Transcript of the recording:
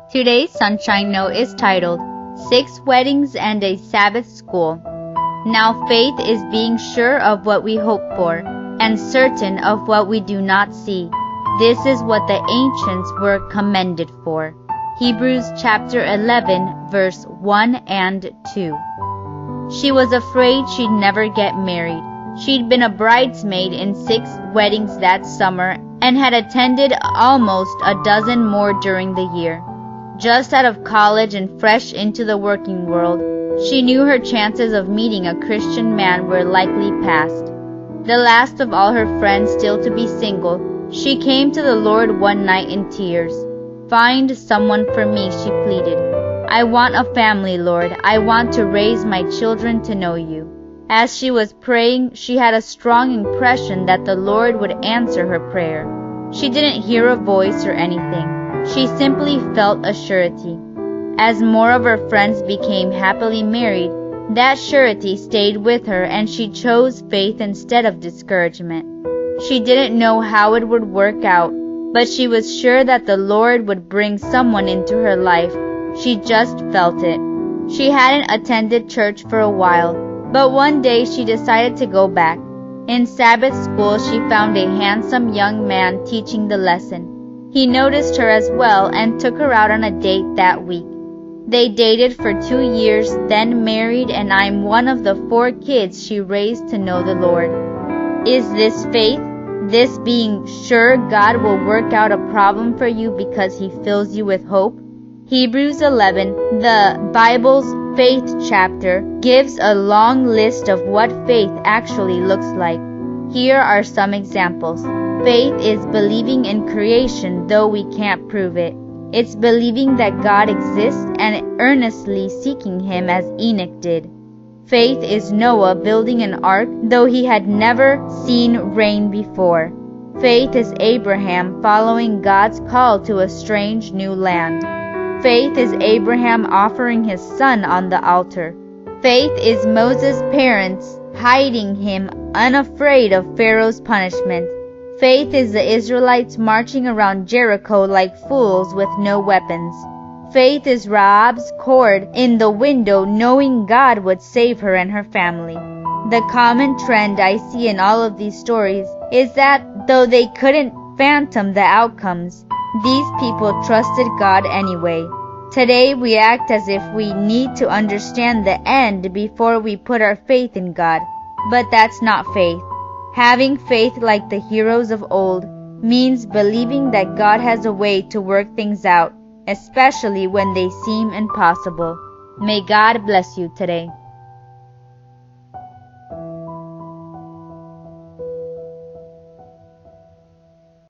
Today's Sunshine Note is titled, 6 Weddings and a Sabbath School. Now faith is being sure of what we hope for, and certain of what we do not see. This is what the ancients were commended for. Hebrews chapter 11, verse 1 and 2. She was afraid she'd never get married. She'd been a bridesmaid in 6 weddings that summer and had attended almost a dozen more during the year. Just out of college and fresh into the working world, she knew her chances of meeting a Christian man were likely past. The last of all her friends still to be single, she came to the Lord one night in tears. "Find someone for me," she pleaded. "I want a family, Lord. I want to raise my children to know you." As she was praying, she had a strong impression that the Lord would answer her prayer. She didn't hear a voice or anything. She simply felt a surety. As more of her friends became happily married, that surety stayed with her and she chose faith instead of discouragement. She didn't know how it would work out, but she was sure that the Lord would bring someone into her life. She just felt it. She hadn't attended church for a while, but one day she decided to go back. In Sabbath school, she found a handsome young man teaching the lesson. He noticed her as well and took her out on a date that week. They dated for 2 years, then married, and I'm one of the 4 kids she raised to know the Lord. Is this faith? This being sure God will work out a problem for you because He fills you with hope? Hebrews 11, the Bible's faith chapter, gives a long list of what faith actually looks like. Here are some examples. Faith is believing in creation though we can't prove it. It's believing that God exists and earnestly seeking Him as Enoch did. Faith is Noah building an ark though he had never seen rain before. Faith is Abraham following God's call to a strange new land. Faith is Abraham offering his son on the altar. Faith is Moses' parents hiding him unafraid of Pharaoh's punishment. Faith is the Israelites marching around Jericho like fools with no weapons. Faith is Rahab's cord in the window knowing God would save her and her family. The common trend I see in all of these stories is that though they couldn't fathom the outcomes, these people trusted God anyway. Today we act as if we need to understand the end before we put our faith in God, but that's not faith. Having faith like the heroes of old means believing that God has a way to work things out, especially when they seem impossible. May God bless you today.